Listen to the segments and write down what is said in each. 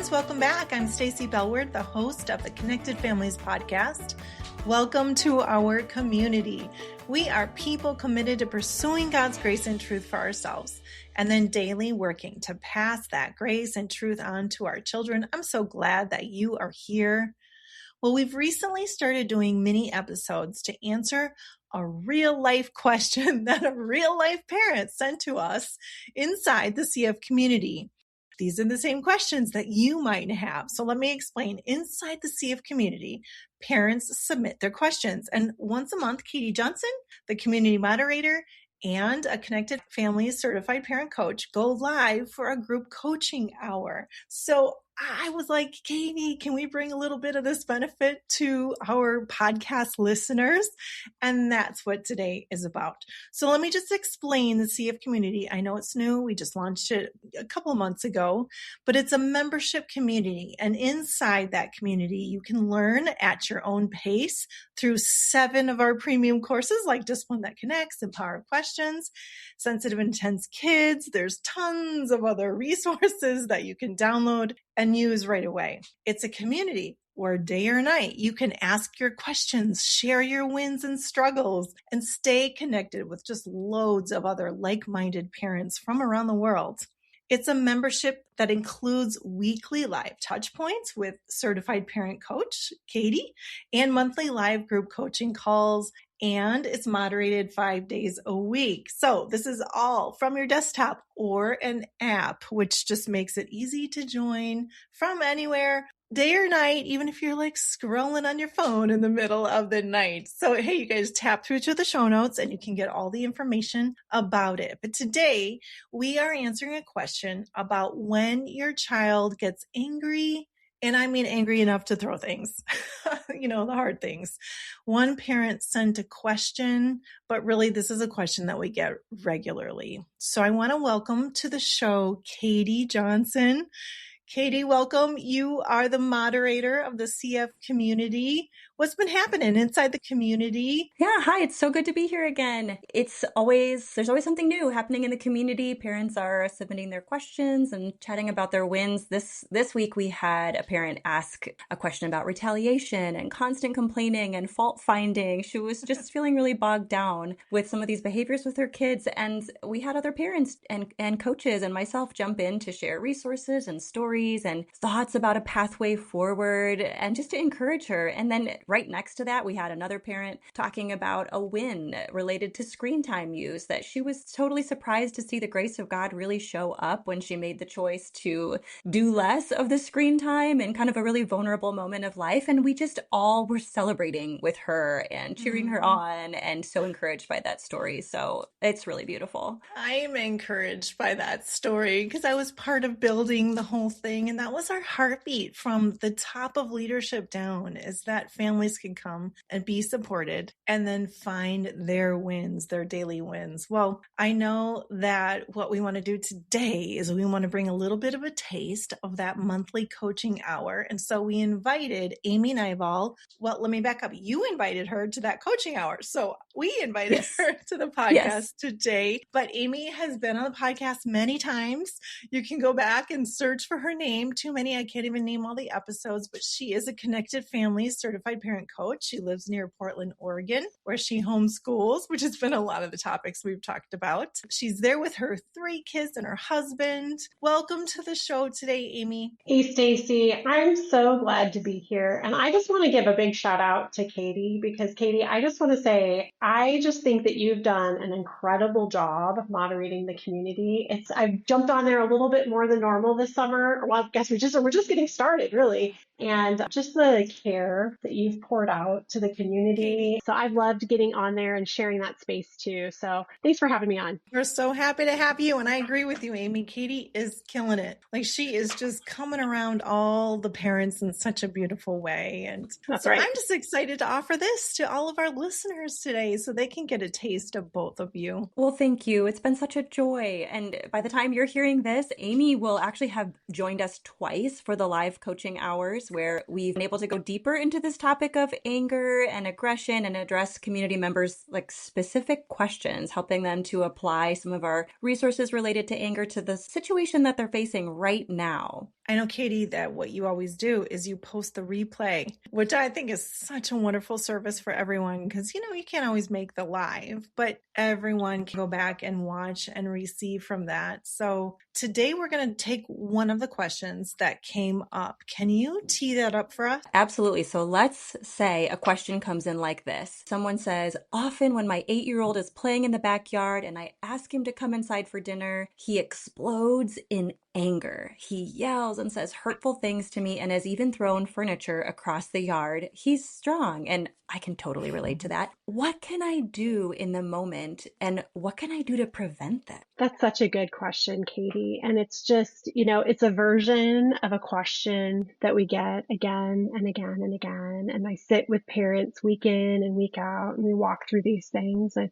listeners, welcome back. I'm Stacy Bellward, the host of the Connected Families podcast. Welcome to our community. We are people committed to pursuing God's grace and truth for ourselves, and then daily working to pass that grace and truth on to our children. I'm so glad that you are here. Well, we've recently started doing mini episodes to answer a real life question that a real life parent sent to us inside the CF community. These are the same questions that you might have. So let me explain. Inside the CF community, parents submit their questions. And once a month, Katie Johnson, the community moderator, and a Connected Families certified parent coach go live for a group coaching hour. So I was like, Katie, can we bring a little bit of this benefit to our podcast listeners? And that's what today is about. So let me just explain the CF community. I know it's new. We just launched it a couple of months ago, but it's a membership community. And inside that community, you can learn at your own pace through 7 of our premium courses like Discipline That Connects and Power of Questions, Sensitive Intense Kids. There's tons of other resources that you can download and use right away. It's a community where day or night you can ask your questions, share your wins and struggles, and stay connected with just loads of other like-minded parents from around the world. It's a membership that includes weekly live touch points with certified parent coach, Katie, and monthly live group coaching calls, and it's moderated 5 days a week. So this is all from your desktop or an app, which just makes it easy to join from anywhere, day or night, even if you're like scrolling on your phone in the middle of the night. So, hey, you guys tap through to the show notes and you can get all the information about it. But today we are answering a question about when your child gets angry. And I mean angry enough to throw things, the hard things. One parent sent a question, but really this is a question that we get regularly. So I want to welcome to the show, Katie Johnson. Katie, welcome. You are the moderator of the CF community. What's been happening inside the community? Yeah, hi. It's so good to be here again. There's always something new happening in the community. Parents are submitting their questions and chatting about their wins. This week we had a parent ask a question about retaliation and constant complaining and fault finding. She was just feeling really bogged down with some of these behaviors with her kids. And we had other parents and coaches and myself jump in to share resources and stories and thoughts about a pathway forward and just to encourage her. And then right next to that, we had another parent talking about a win related to screen time use, that she was totally surprised to see the grace of God really show up when she made the choice to do less of the screen time in kind of a really vulnerable moment of life. And we just all were celebrating with her and cheering her on, and so encouraged by that story. So it's really beautiful. I'm encouraged by that story because I was part of building the whole thing. And that was our heartbeat from the top of leadership down, is that families can come and be supported and then find their wins, their daily wins. Well, I know that what we want to do today is we want to bring a little bit of a taste of that monthly coaching hour. And so we invited Amy Nyvall. Well, let me back up. You invited her to that coaching hour. So we invited her to the podcast today. But Amy has been on the podcast many times. You can go back and search for her name. Too many, I can't even name all the episodes, but she is a Connected Families certified parent coach. She lives near Portland, Oregon, where she homeschools, which has been a lot of the topics we've talked about. She's there with her 3 kids and her husband. Welcome to the show today, Amy. Hey, Stacy. I'm so glad to be here. And I just want to give a big shout out to Katie, because Katie, I just want to say, I just think that you've done an incredible job moderating the community. I've jumped on there a little bit more than normal this summer. Well, I guess we're just getting started, really. And just the care that you've poured out to the community. So I've loved getting on there and sharing that space too. So thanks for having me on. We're so happy to have you. And I agree with you, Amy. Katie is killing it. Like, she is just coming around all the parents in such a beautiful way. And That's so right. I'm just excited to offer this to all of our listeners today so they can get a taste of both of you. Well, thank you. It's been such a joy. And by the time you're hearing this, Amy will actually have joined joined us twice for the live coaching hours where we've been able to go deeper into this topic of anger and aggression and address community members like specific questions, helping them to apply some of our resources related to anger to the situation that they're facing right now. I know, Katie, that what you always do is you post the replay, which I think is such a wonderful service for everyone because, you can't always make the live, but everyone can go back and watch and receive from that. So today we're going to take one of the questions that came up. Can you tee that up for us? Absolutely. So let's say a question comes in like this. Someone says, often when my 8-year-old is playing in the backyard and I ask him to come inside for dinner, he explodes in anger. He yells and says hurtful things to me and has even thrown furniture across the yard. He's strong, and I can totally relate to that. What can I do in the moment, and what can I do to prevent that? That's such a good question, Katie. And it's just, it's a version of a question that we get again and again and again. And I sit with parents week in and week out, and we walk through these things. And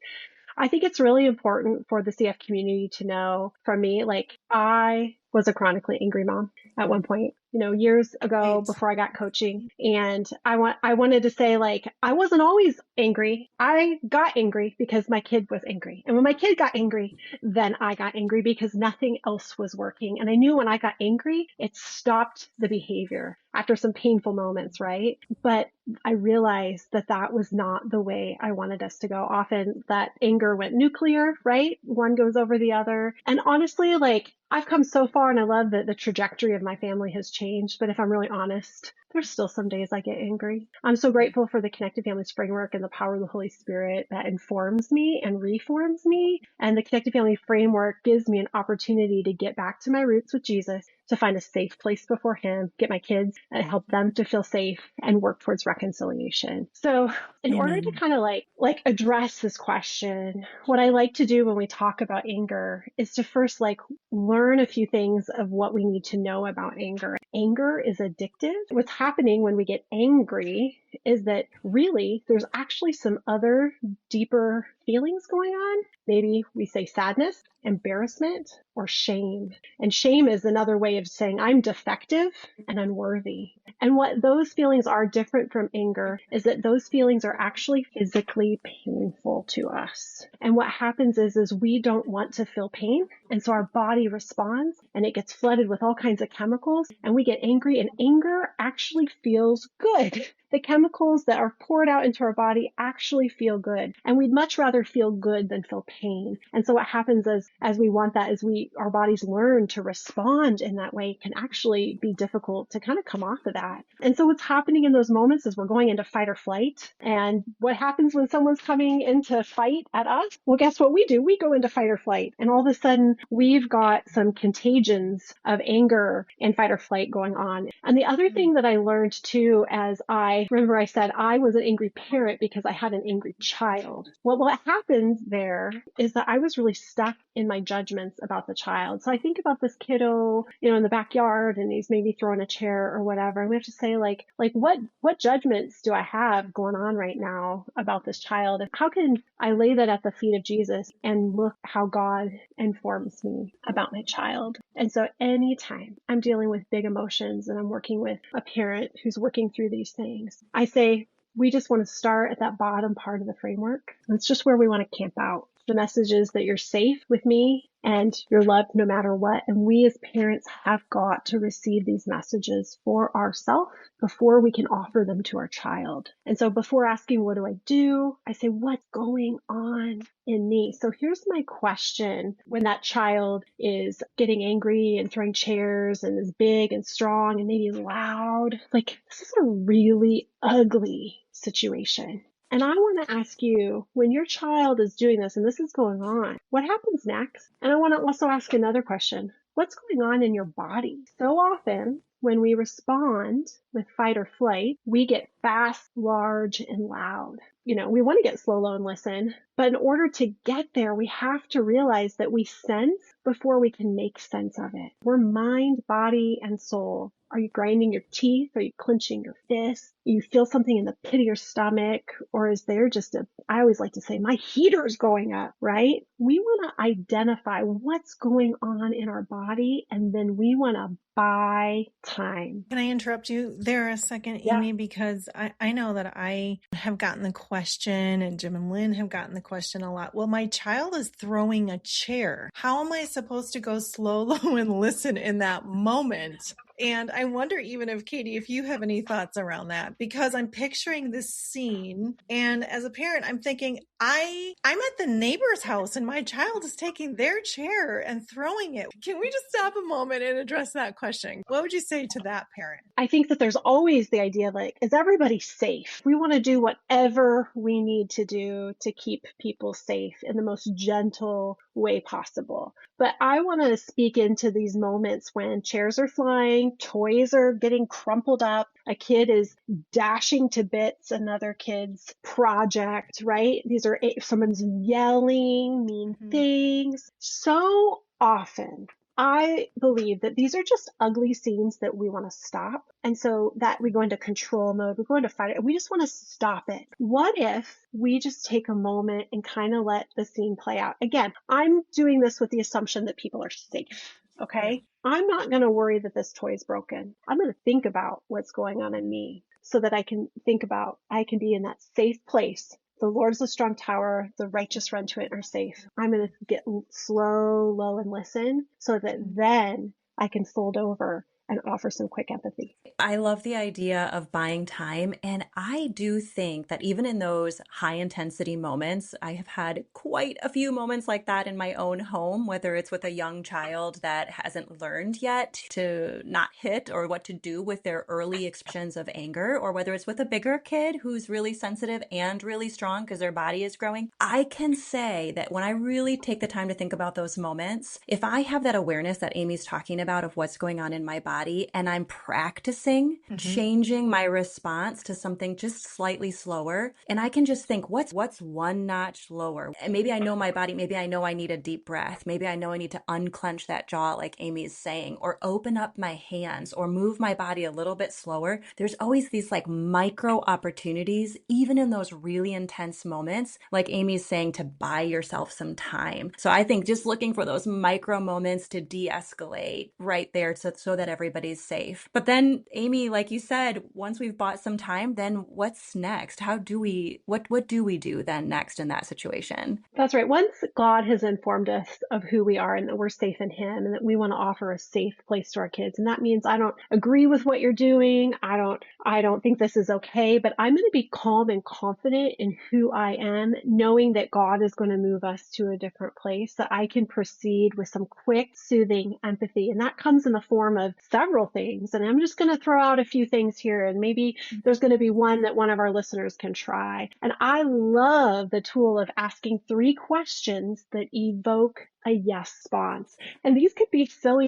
I think it's really important for the CF community to know from me, like I was a chronically angry mom at one point, years ago before I got coaching. And I wanted to say, like, I wasn't always angry. I got angry because my kid was angry. And when my kid got angry, then I got angry because nothing else was working. And I knew when I got angry, it stopped the behavior after some painful moments, right? But I realized that that was not the way I wanted us to go. Often that anger went nuclear, right? One goes over the other. And honestly, like, I've come so far and I love that the trajectory of my family has changed. But if I'm really honest, there's still some days I get angry. I'm so grateful for the Connected Families framework and the power of the Holy Spirit that informs me and reforms me. And the Connected Family framework gives me an opportunity to get back to my roots with Jesus, to find a safe place before Him, get my kids and help them to feel safe and work towards reconciliation. So in order to kind of like address this question, what I like to do when we talk about anger is to first learn a few things of what we need to know about anger. Anger is addictive. What's happening when we get angry is that really there's actually some other deeper feelings going on. Maybe we say sadness, embarrassment, or shame. And shame is another way of saying I'm defective and unworthy. And what those feelings are different from anger is that those feelings are actually physically painful to us. And what happens is we don't want to feel pain. And so our body responds and it gets flooded with all kinds of chemicals and we get angry, and anger actually feels good. The chemicals that are poured out into our body actually feel good. And we'd much rather feel good than feel pain. And so what happens is, as we want that, is our bodies learn to respond in that way. It can actually be difficult to kind of come off of that. And so what's happening in those moments is we're going into fight or flight. And what happens when someone's coming into fight at us? Well, guess what we do? We go into fight or flight. And all of a sudden, we've got some contagions of anger and fight or flight going on. And the other thing that I learned too, as I said I was an angry parent because I had an angry child. Well, what happened there is that I was really stuck in my judgments about the child. So I think about this kiddo, in the backyard, and he's maybe throwing a chair or whatever. And we have to say what judgments do I have going on right now about this child? And how can I lay that at the feet of Jesus and look how God informs me about my child? And so anytime I'm dealing with big emotions and I'm working with a parent who's working through these things, I say, we just want to start at that bottom part of the framework. It's just where we want to camp out. The message is that you're safe with me and you're loved no matter what. And we as parents have got to receive these messages for ourselves before we can offer them to our child. And so before asking, what do? I say, what's going on in me? So here's my question. When that child is getting angry and throwing chairs and is big and strong and maybe loud, this is a really ugly situation. And I want to ask you, when your child is doing this and this is going on, what happens next? And I want to also ask another question. What's going on in your body? So often when we respond with fight or flight, we get fast, large, and loud. We want to get slow, low, and listen. But in order to get there, we have to realize that we sense before we can make sense of it. We're mind, body, and soul. Are you grinding your teeth? Are you clenching your fists? You feel something in the pit of your stomach? Or is there I always like to say, my heater's going up, right? We want to identify what's going on in our body, and then we want to buy time. Can I interrupt you there a second, Yeah. Amy? Because I know that I have gotten the question, and Jim and Lynn have gotten the question a lot. Well, my child is throwing a chair. How am I supposed to go slow, low, and listen in that moment? And I wonder even if, Katie, if you have any thoughts around that, because I'm picturing this scene. And as a parent, I'm thinking, I'm at the neighbor's house and my child is taking their chair and throwing it. Can we just stop a moment and address that question? What would you say to that parent? I think that there's always the idea, like, is everybody safe? We want to do whatever we need to do to keep people safe in the most gentle way possible. But I want to speak into these moments when chairs are flying, toys are getting crumpled up, a kid is dashing to bits another kid's project, right? Someone's yelling mean things. So often, I believe that these are just ugly scenes that we want to stop. And so that we go into control mode, we go into fight, and we just want to stop it. What if we just take a moment and kind of let the scene play out? Again, I'm doing this with the assumption that people are safe. Okay. I'm not going to worry that this toy is broken. I'm going to think about what's going on in me so that I can be in that safe place. The Lord is a strong tower. The righteous run to it and are safe. I'm going to get slow, low, and listen so that then I can fold over and offer some quick empathy. I love the idea of buying time. And I do think that even in those high intensity moments, I have had quite a few moments like that in my own home, whether it's with a young child that hasn't learned yet to not hit or what to do with their early expressions of anger, or whether it's with a bigger kid who's really sensitive and really strong because their body is growing. I can say that when I really take the time to think about those moments, if I have that awareness that Amy's talking about of what's going on in my body, and I'm practicing changing my response to something just slightly slower, and I can just think, what's one notch lower? And maybe I know my body, maybe I know I need a deep breath, maybe I know I need to unclench that jaw like Amy is saying, or open up my hands, or move my body a little bit slower. There's always these like micro opportunities, even in those really intense moments, like Amy's saying, to buy yourself some time. So I think just looking for those micro moments to de-escalate right there so that everybody's safe. But then, Amy, like you said, once we've bought some time, then what's next? What do we do then next in that situation? That's right. Once God has informed us of who we are and that we're safe in Him and that we want to offer a safe place to our kids, and that means I don't agree with what you're doing. I don't think this is okay, but I'm going to be calm and confident in who I am, knowing that God is going to move us to a different place, that I can proceed with some quick, soothing empathy. And that comes in the form of several things. And I'm just going to throw out a few things here, and maybe there's going to be one that one of our listeners can try. And I love the tool of asking 3 questions that evoke a yes response. And these could be silly,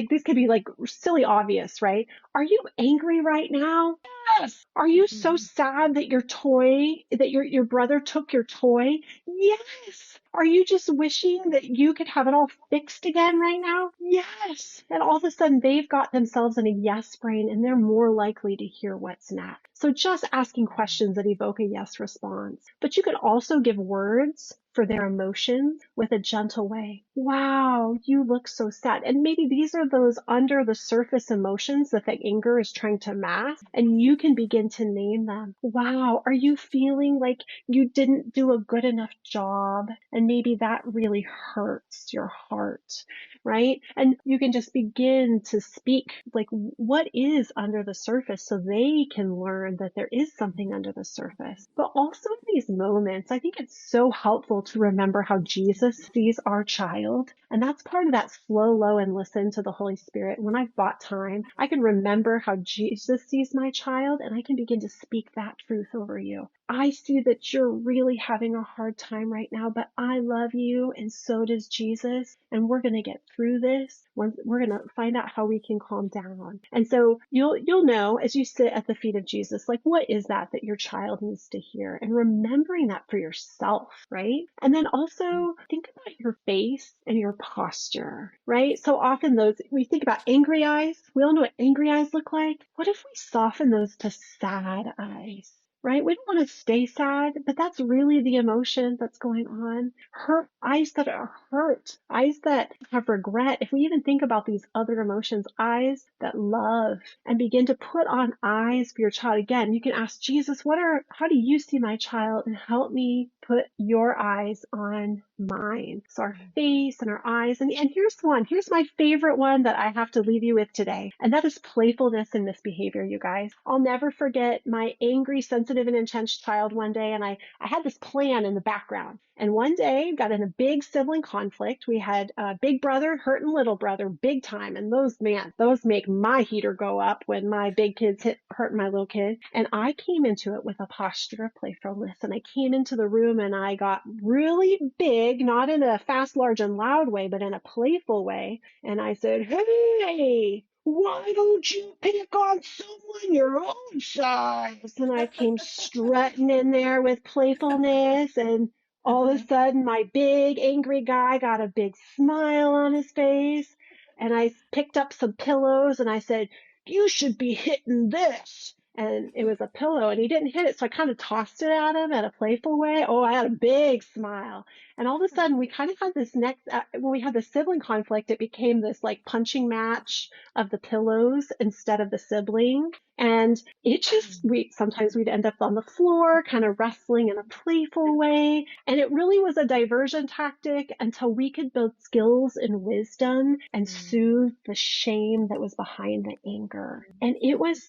these could be like silly obvious, right? Are you angry right now? Yes. Are you so sad that your brother took your toy? Yes. Are you just wishing that you could have it all fixed again right now? Yes. And all of a sudden they've got themselves in a yes brain, and they're more likely to hear what's next. So just asking questions that evoke a yes response. But you could also give words for their emotions with a gentle way. Wow, you look so sad. And maybe these are those under the surface emotions that the anger is trying to mask, and you can begin to name them. Wow, are you feeling like you didn't do a good enough job? And maybe that really hurts your heart, right? And you can just begin to speak like what is under the surface so they can learn that there is something under the surface. But also in these moments, I think it's so helpful to remember how Jesus sees our child. And that's part of that slow, low, and listen to the Holy Spirit. When I've bought time, I can remember how Jesus sees my child, and I can begin to speak that truth over you. I see that you're really having a hard time right now, but I love you and so does Jesus. And we're going to get through this. We're going to find out how we can calm down. And so you'll know as you sit at the feet of Jesus, like, what is that your child needs to hear, and remembering that for yourself, right? And then also think about your face and your posture, right? So often we think about angry eyes. We all know what angry eyes look like. What if we soften those to sad eyes? Right? We don't want to stay sad, but that's really the emotion that's going on. Hurt, eyes that are hurt, eyes that have regret. If we even think about these other emotions, eyes that love, and begin to put on eyes for your child. Again, you can ask Jesus, how do you see my child, and help me put your eyes on mine. So our face and our eyes. And here's my favorite one that I have to leave you with today. And that is playfulness and misbehavior, you guys. I'll never forget my angry, sensitive, and intense child one day. And I had this plan in the background. And one day got in a big sibling conflict. We had a big brother hurting little brother big time. And those make my heater go up when my big kids hurting my little kid. And I came into it with a posture of playfulness. And I came into the room and I got really big, not in a fast, large, and loud way, but in a playful way. And I said, "Hey, why don't you pick on someone your own size?" And I came strutting in there with playfulness, and all of a sudden my big angry guy got a big smile on his face. And I picked up some pillows and I said, "You should be hitting this." And it was a pillow and he didn't hit it. So I kind of tossed it at him in a playful way. Oh, I had a big smile. And all of a sudden we kind of had this when we had the sibling conflict, it became this like punching match of the pillows instead of the sibling. And it just, sometimes we'd end up on the floor, kind of wrestling in a playful way. And it really was a diversion tactic until we could build skills and wisdom and soothe the shame that was behind the anger. And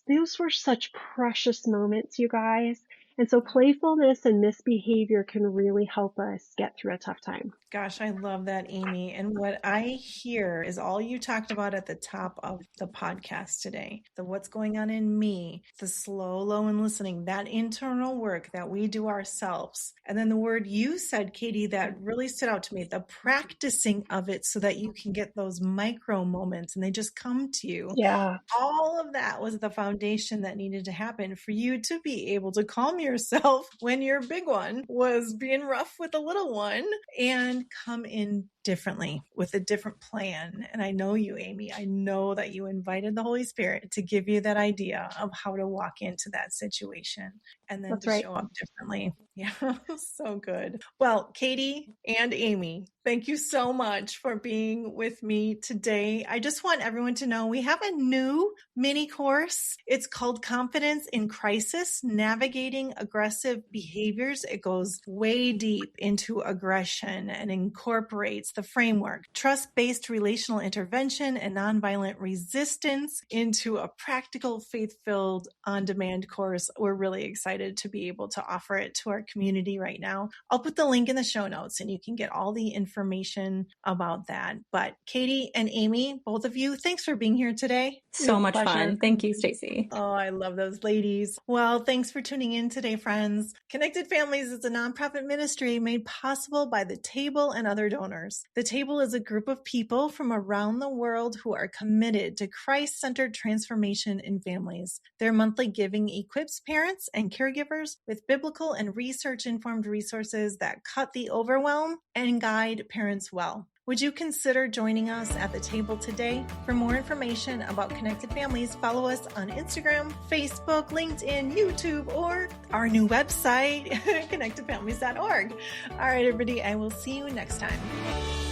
those were such precious moments, you guys. And so playfulness and misbehavior can really help us get through a tough time. Gosh, I love that, Amy. And what I hear is all you talked about at the top of the podcast today, the what's going on in me, the slow, low, and listening, that internal work that we do ourselves. And then the word you said, Katie, that really stood out to me, the practicing of it so that you can get those micro moments and they just come to you. Yeah. All of that was the foundation that needed to happen for you to be able to calm yourself when your big one was being rough with the little one and come in differently with a different plan. And I know you, Amy, I know that you invited the Holy Spirit to give you that idea of how to walk into that situation and then That's to right. show up differently. Yeah, so good. Well, Katie and Amy, thank you so much for being with me today. I just want everyone to know we have a new mini course. It's called Confidence in Crisis, Navigating Aggressive Behaviors. It goes way deep into aggression and incorporates the framework, trust-based relational intervention and nonviolent resistance into a practical, faith-filled, on-demand course. We're really excited to be able to offer it to our community right now. I'll put the link in the show notes and you can get all the information about that. But Katie and Amy, both of you, thanks for being here today. So much fun. Thank you, Stacy. Oh, I love those ladies. Well, thanks for tuning in today, friends. Connected Families is a nonprofit ministry made possible by The Table and other donors. The Table is a group of people from around the world who are committed to Christ-centered transformation in families. Their monthly giving equips parents and caregivers with biblical and research-informed resources that cut the overwhelm and guide parents well. Would you consider joining us at the table today? For more information about Connected Families, follow us on Instagram, Facebook, LinkedIn, YouTube, or our new website, connectedfamilies.org. All right, everybody, I will see you next time.